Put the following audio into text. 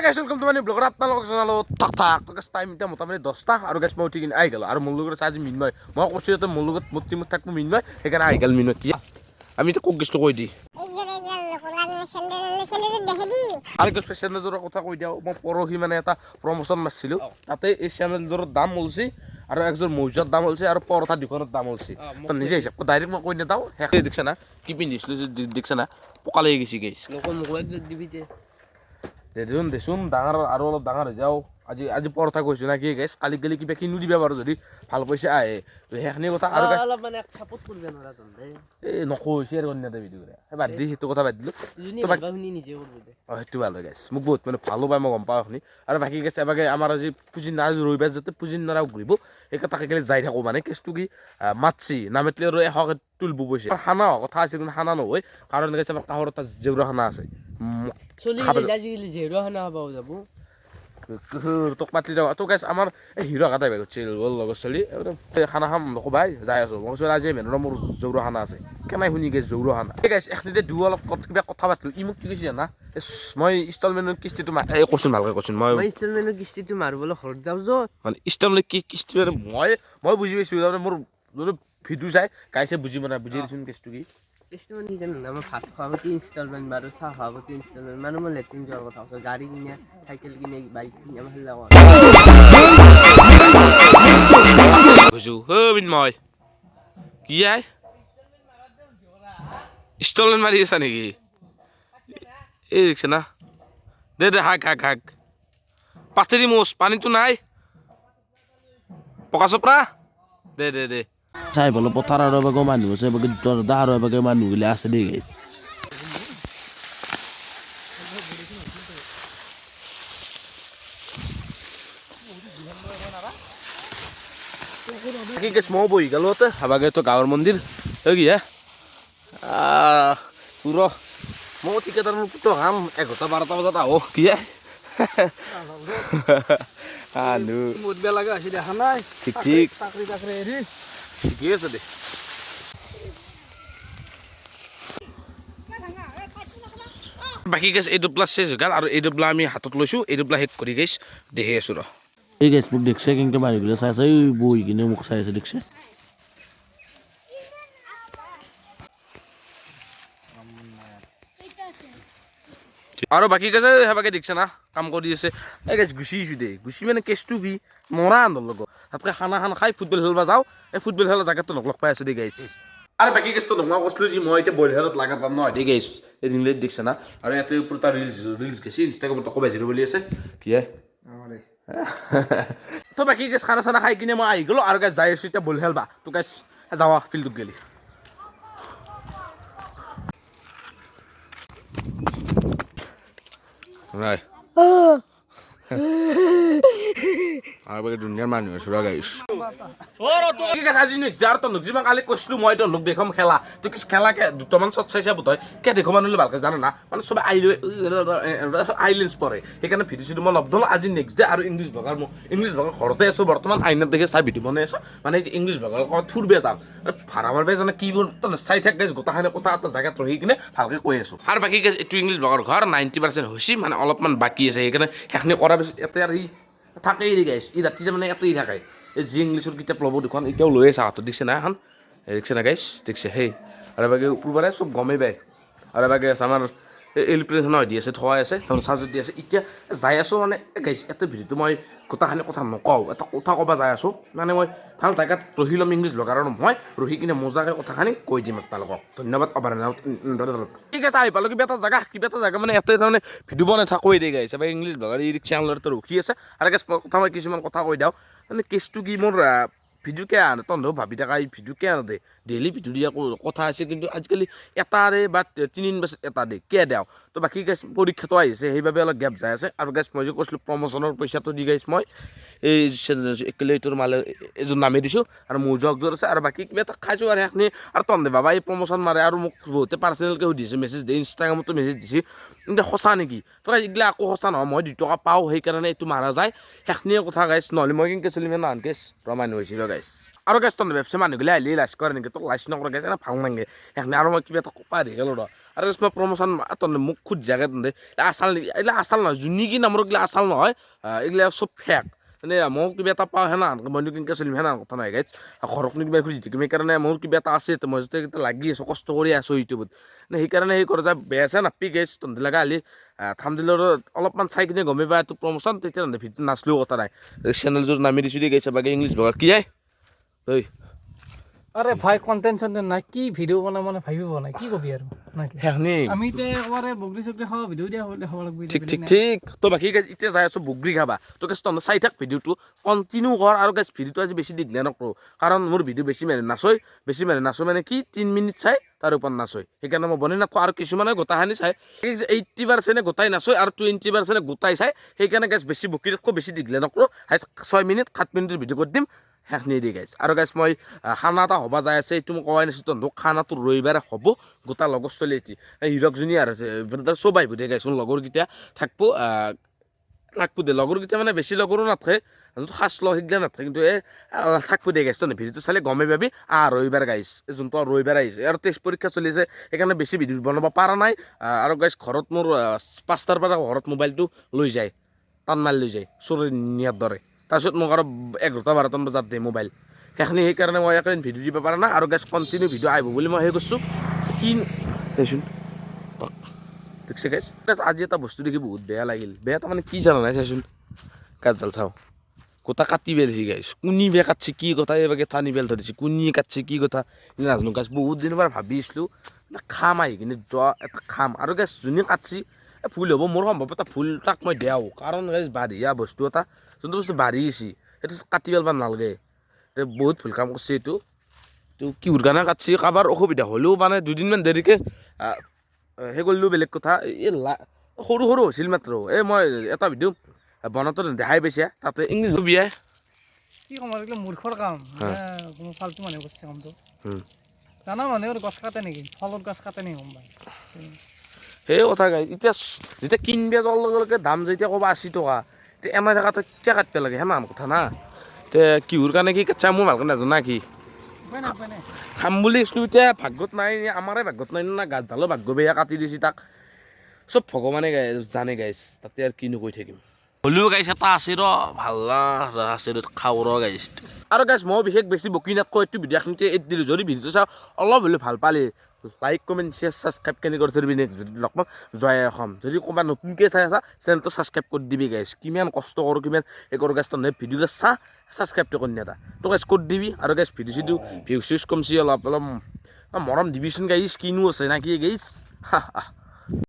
গাইছ welcome to my ব্লগৰ আপোনালোকক জনালো থাক টাইম এতিয়া মোটামুটি 10টা আৰু গাইছ মই উঠি কিনে আহি গ'লো আৰু মোৰ লগত আজি মিনময় মই কৈছোঁ যে মোৰ লগত মোৰ টিমত থাকব মিনময় সেইকাৰণে আহি গ'ল মিনময় কি আমি এতিয়া কক গৈছিলোঁ কৈ দি আৰু গাইছ চেনেলযোৰৰ কথা কৈ দিওঁ মই পৰহি মানে এটা প্ৰমোশ্যন মাৰিছিলোঁ তাতে এই চেনেলযোৰৰ দাম ওলছি আৰু একযোৰ মৌজাৰ দাম ওলছে আৰু পৰঠা দুখনৰ দাম ওলছে তো নিজে হিচাপ ডাইৰেক্ট মই কৈ নেদাওঁ শেষ দেখিছে না কি পিন্ধিছিলোঁ দেখিছে না পকা লাগি গৈছে গাইছ দেচোন ডাঙৰ আৰু অলপ ডাঙৰ হৈ যাওঁ আজি পৰঠা কৈছোঁ না কি গাইছ কালি গেলি কিবা কিনো দিবা বাৰু যদি ভাল পইচা আহে সেইখিনি কথা আৰু অলপ মানে সাপোৰ্ট কৰিব নোৱাৰা তহঁতে এই নকৈছে আৰু অন্য এটা ভিডিঅ' কৰে বাদ দি সেইটো কথা বাদ দিলোঁ সেইটো ভাল হয় গাইছ মোক বহুত মানে ভালো পায় মই গম পাওঁ এইখিনি আৰু বাকী গাইছ এবাৰ আমাৰ আজি পুজি না ৰবিবাৰ যাতে পুজি নৰা ঘূৰিব সেই তাকে গেলে যাই থাকোঁ মানে কেছটো কি মাতছি নামাতিলে আৰু এশকে তুলিব পইচা খানা হোৱা কথা আছিল কিন্তু খানা নহয় কাৰণ গাইছ আমাৰ কাষৰ এটা জেউৰা খানা আছে তোক পাতি দিওঁ তোক গাইছ আমাৰ এই হিৰ' কাটাই বাই গৈছিল লগৰ ছোৱালী খানা খাম নকবাই যাই আছোঁ মই কৈছোঁ আজি মেনৰ মোৰ জৌৰ খানা আছে কেনে শুনি গাইছ জৌৰ খানা এই গাইছ এখনিতে দুয়ো অলপ কিবা কথা পাতিলোঁ ই মোক কি কৈছে জানা মই ইনষ্টলমেণ্টৰ কিস্তিটো কৈছোঁ ভালকৈ কৈছোঁ মই ইনষ্টলমেণ্টৰ কিস্তিটো মাৰিবলৈ ঘৰত যাওঁ য'ত মানে ইনষ্টলমেণ্ট কি কিস্তি মানে মই বুজি পাইছোঁ তাৰমানে মোৰ যোনটো ভিডিঅ' চাই গাইছে বুজি পোৱা নাই বুজি দিছোঁ কেছটো কি কিছুমান কি জানো মই ভাত খোৱা প্ৰতি ইনষ্টলমেণ্ট মাৰোঁ চাহ খোৱা প্ৰতি ইনষ্টলমেণ্ট মাৰোঁ মই লেট্ৰিন যোৱাৰ কথা কৈছোঁ গাড়ী কিনে চাইকেল কিনে বাইক কিনে কৈছোঁ মই কি আই ইনষ্টলমেণ্ট মাৰি আছা নেকি এই দেখিছে না দে হাক পাথেৰি মোচ পানীটো নাই পকা চপৰা দে চাই বোলো পথাৰ আৰু এবাৰ মানুহ আছে দা আৰু এবাৰ মানুহগিলা আছে দেই গাইছ কি গেছ মই বহি গ'লো হাবাগে তো গাঁৱৰ মন্দিৰ কি হে পুৰ মই ঠিকেদাৰ পুত্ৰ কাম 11-12টা বজাত আহো কি হে ঠিক ঠিকেই আছে দে বাকী গেছ এই ডুবলা চেজ হৈ গ'ল আৰু এই ডুবলা আমি হাতত লৈছোঁ এই ডুবলা শেষ কৰি গেছ দেখি আছোঁ ৰ এই গেছ মোক দেখছে কেনেকৈ মানুহবিলাক চাই আছে বহি কিনে মোক চাই আছে দেখছে আৰু বাকী গেছে সেবাকে দেখছে না কাম কৰি আছে এই গেছ গুচি আহিছোঁ দেই গুচি মানে কেছটো কি মৰা আন্দৰ লগত তাতকৈ খানা খাই ফুটবল খেলিব যাওঁ এই ফুটবল খেলা জেগাটো লগ পাই আছোঁ দেই গাইছ আৰু বাকী কেছটো মই কৈছিলোঁ যে মই এতিয়া বইল হেলত লাগা পাম নহয় দেই গাইছ এই ৰিংলাইট দেখছে না আৰু ইয়াতে ওপৰত এটা ৰিলছ গৈছে ইনষ্টাগ্ৰামত আকৌ বাজিৰ বুলি আছে কি হে তো বাকী গেছ খানা চানা খাই কিনে মই আহি গ'লোঁ আৰু গাইছ যাই আছোঁ এতিয়া বইল খেলবা তো গাইছ যাৱা ফিল্ডত গেলি Right. আৰু বাকী দুনিয়াৰ মানুহ আছোঁ ৰ গাইছ ঠিক আছে আজি নেক্সট আৰু তই যিমান কালি কৈছিলোঁ মই তই দেখাম খেলা তই কিছু খেলাকে দুটামান চট চাইছা বোধহয় কে দেখো মানুহ ভালকৈ জানে না মানে চবে আইলেণ্ডছ পৰে সেইকাৰণে ভিডিঅ' চিডিঅ' মই নবদলোঁ আজি নেক্সট ডে আৰু ইংলিছ ভাষাৰ ঘৰতে আছোঁ বৰ্তমান আইনত দেখি চাই ভিডিঅ' বনাই আছোঁ মানে ইংলিছ ভাষাৰ ক'ৰবাত ফুৰিব যাম ভাড়া মাৰিব জানে কি তই চাই থাক গাইছ গোটেইখিনি কথা এটা জেগাত ৰহি কিনে ভালকৈ কৈ আছোঁ আৰু বাকী গাইছ এইটো ইংলিছ ভাষাৰ ঘৰ 90% হৈছে মানে অলপমান বাকী আছে সেইকাৰণে সেইখিনি কৰাৰ পিছত ইয়াতে আৰু থাকেই গাইছ ই ৰাতি মানে ইয়াতেই থাকে এই যি ইংলিছৰ কিতাপ ল'ব দুখন এতিয়াও লৈ আছে হাতত দিছে না এখন দেখিছে না গাইছ দেখিছে সেই আৰু বাকী ওপৰবাৰে চব গমেই পায় আৰু বাকী আমাৰ এলিপ্ৰেশ্যন দি আছে থোৱাই আছে তাৰমানে চাৰ্জত দি আছে এতিয়া যাই আছোঁ মানে গাইছ এটা ভিডিঅ'টো মই গোটেইখিনি কথা নকওঁ এটা কথা ক'ব যাই আছোঁ মানে মই ভাল জেগাত ৰহি ল'ম ইংলিছ লগাৰ আৰু মই ৰহি কিনে মজাকৈ কথাখিনি কৈ দিম আপোনালোকক ধন্যবাদ ঠিক আছে আহি পালোঁ কিবা এটা জেগা মানে ইয়াতে তাৰমানে ভিডিঅ' বনাই থাকোঁ দেই গাইছে বা ইংলিছ লগাৰ ই চেনেলতে ৰখি আছে আৰু গাইছ কথা মই কিছুমান কথা কৈ দিওঁ মানে কেছটো কি মোৰ ভিডিঅ' কিয় আনে তহঁতেও ভাবি থাকা এই ভিডিঅ' কিয় আনে ডেইলি ভিডিঅ' দিয়া কথা আছে কিন্তু আজিকালি এটাৰে বা 3 দিন পাছত এটা দে কিয় দিওঁ তো বাকী গাইছ পৰীক্ষাটো আহিছে সেইবাবে অলপ গেপ যাই আছে আৰু গাইছ মই যে কৈছিলোঁ প্ৰমোশ্যনৰ পইচাটো দি গাইছ মই এই একেলেটোৰ মালে এজন নামে দিছোঁ আৰু মোৰ জগজোৰ আছে আৰু বাকী কিবা এটা খাইছোঁ আৰু সেইখিনি আৰু তহঁতে বাবা এই প্ৰমোশ্যন মাৰে আৰু মোক বহুতে পাৰ্চনেলকৈ সুধিছে মেছেজ দিয়ে ইনষ্টাগ্ৰামতো মেছেজ দিছে কিন্তু সঁচা নেকি তো এইগিলা আকৌ সঁচা নহয় মই 2 টকা পাওঁ সেইকাৰণে এইটো মাৰা যায় সেইখিনিয়ে কথা গাইছ নহ'লে মই কেনেকৈ চলিম নাহান কেছ মানুহ হৈছিল গাইছ আৰু গাইছ তহঁতে ভাবছে মানুহগিলা আহিলে লাইচ কৰে নেকি তোক লাইচ নকৰে গাইছ ভাল নাগে সেইখিনি আৰু মই কিবা এটা পাৰি গ'লোঁ ৰ আৰু গাইছ মই প্ৰমোশ্যন তহঁতে মোক খুদ জাগে তহঁতে আচাল নেকি এইগিলা আচাল নহয় যোনী কি নামৰ এইগিলা আচাল নহয় এইগিলা চব ফেক মানে মই কিবা এটা পাওঁ সেনা মইনো কেনেকৈ চলিম সেনা কথা নাই গাইছ ঘৰকনো কিবা খুজি থাকিম সেইকাৰণে মোৰ কিবা এটা আছে মই যেতিয়া লাগি আছোঁ কষ্ট কৰি আছোঁ ইউটিউবত মানে সেইকাৰণে সেই কৰে যে বেয়া চেয়া নাপি গাইছ তহঁতে লগা হ'লে থামদিলৰ অলপমান চাই কিনে গমেই পাই এইটো প্ৰমোশ্যন তেতিয়া তহঁতে ভিডিঅ' নাচলেও কথা নাই চেনেলযোৰ নামি দিছোঁ দেই গাইছ বাকী ইংলিছ বগাৰ কি আই ঐ আরে ভাই কন্টেন্ট চন্টেন্ট নাই কি ভিডিও বনাই মানে ভাবিব নাই কি কবি আৰু নাকি সেইখিনি আমি তে একবাৰে বগৰী চগৰী খাব ভিডিও দিয়া দেখাব লাগব ঠিক ঠিক ঠিক তো বাকী গাইজ এতিয়া যাই আছোঁ বগৰী খাবা তো গাইজ তহঁতে চাই থাক ভিডিঅ'টো কণ্টিনিউ কৰ আৰু গাইজ ভিডিঅ'টো আজি বেছি দীঘলীয়া নকৰোঁ কাৰণ মোৰ ভিডিঅ' বেছি নাচয় মানে কি 3 মিনিট চাই তাৰ ওপৰত নাচয় সেইকাৰণে মই বনাই নাথাকোঁ আৰু কিছুমানে গোটাখিনি চাই এই যে 80% গোটাই নাচয় আৰু 20% গোটাই চাই সেইকাৰণে গাইজ বেছি বকীতকৈ বেছি দীঘলীয়া নকৰোঁ 6 মিনিট 7 মিনিটৰ ভিডিঅ' কৰি দিম সেইখিনি দি গাইছ আৰু গাইছ মই খানা এটা হ'ব যাই আছে এইটো মই কোৱাই নাছিলোঁ তহঁতক খানাটো ৰবিবাৰে হ'ব গোটা লগৰ ছোৱালী এটি এই হিৰকজনী আৰু চব আহিব দে গাইছ মোৰ লগৰকেইটা থাকিব দে লগৰকেইটা মানে বেছি লগৰো নাথাকে সাজ ল সেইগিলা নাথাকে কিন্তু এই থাকিব দে গাইছ তহঁতে ভিডিঅ'টো চালে গমেই পাবি ৰবিবাৰ গাইছ যোনটো ৰবিবাৰ আহিছে আৰু টেষ্ট পৰীক্ষা চলি আছে সেইকাৰণে বেছি ভিডিঅ' বনাব পৰা নাই আৰু গাইছ ঘৰত মোৰ 5টাৰ পৰা ঘৰত মোবাইলটো লৈ যায় টান মাৰি লৈ যায় চোৰে নিয়াৰ দৰে তাৰপিছত মোক আৰু 11-12 বজাত দিয়ে মোবাইল সেইকাৰণে মই একদিন ভিডিঅ' দিব পৰা নাই আৰু গাইছ কণ্টিনিউ ভিডিঅ' আহিব বুলি মই সেই কৰিছোঁ কি দেচোন ঠিকছে গাইছ আজি এটা বস্তু দেখি বহুত বেয়া লাগিল বেয়া তাৰমানে কি জানা নাই চাইচোন কাজডাল চাওঁ গোটা কাটি পেলাইছে গাইছ কোনি বেয়া কাটছে কি কথা এইভাগে টানি বেল ধৰিছে কোনি কাটছে কি কথা নাজানো গাইছ বহুত দিনৰ পৰা ভাবি আছিলোঁ খাম আহি কিনে এটা খাম আৰু গাইছ যোনে কাটছি ভুল হ'ব মোৰ সম্ভৱ এটা ভুল তাক মই দিয়াও কাৰণ গাইছ বাঢ়িয়া বস্তু এটা যোনটো বস্তু বাঢ়ি আছে সেইটো কাটি পেলাব নালাগে বহুত ভুল কাম কৰিছে এইটো কিহৰ কাৰণে কাটছি কাৰোবাৰ অসুবিধা হ'লেও মানে দুদিনমান দেৰিকৈ সেই কৰিলেও বেলেগ কথা এই সৰু হৈছিল মাত্ৰ এই মই এটা ভিডিঅ' বনাওঁতে দেখাই পাইছে তাতে ইংলিছ বিয়াই কি ক'ম আৰু এইবিলাক মূৰ্খৰ কাম কোনো ফাল্টু মানুহে কৰিছে কামটো জানা মানুহে গছ কাটে নেকি ফলৰ গছ কাটে নেকি গম পায় সেই কথা গাই এতিয়া যেতিয়া কিনিব যোৱাৰ লগে লগে দাম যেতিয়া ক'বা 80 টকা এতিয়া এমাই থকাটো কিয় কাটিব লাগে সেনান কথা না এতিয়া কিহৰ কাৰণে কি কাটছা মোৰ ভালকৈ নাজানা কি উপায় নাই খাম বুলি আছিলোঁ এতিয়া ভাগ্যত নাই আমাৰে ভাগ্যত নাই না গাছডালো ভাগ্য বেয়া কাটি দিছে তাক চব ভগৱানে জানে গাইছ তাতে আৰু কিনো কৈ থাকিম হ'লেও গাইছ এটা আছে ৰ ভাল আছে খাওঁ ৰ গাইছ আৰু গাইছ মই বিশেষ বেছি বকি নাথাকোঁ এইটো ভিডিঅ'খিনিতে এৰি দিলোঁ যদি ভিডিঅ'টো চাওঁ অলপ হ'লেও ভাল পালে লাইক কমেণ্ট শ্বেয়াৰ ছাবস্ক্ৰাইব কেনে কৰি থবি যদি লগ পাম জয় অসম যদি ক'ৰবাত নতুনকৈ চাই আছা চেনেলটো ছাবস্ক্ৰাইব কৰি দিবি গাইছ কিমান কষ্ট কৰোঁ কিমান এই কৰোঁ গাইছ তহঁতে ভিডিঅ'টো চা ছাবস্ক্ৰাইবটো কৰি নিয়া তো গাইছ কৰি দিবি আৰু গাইছ ভিডিঅ' ভিউজ কমছি অলপ মৰম দিবিচোন গাইছ কিনো আছে না কি গাইছ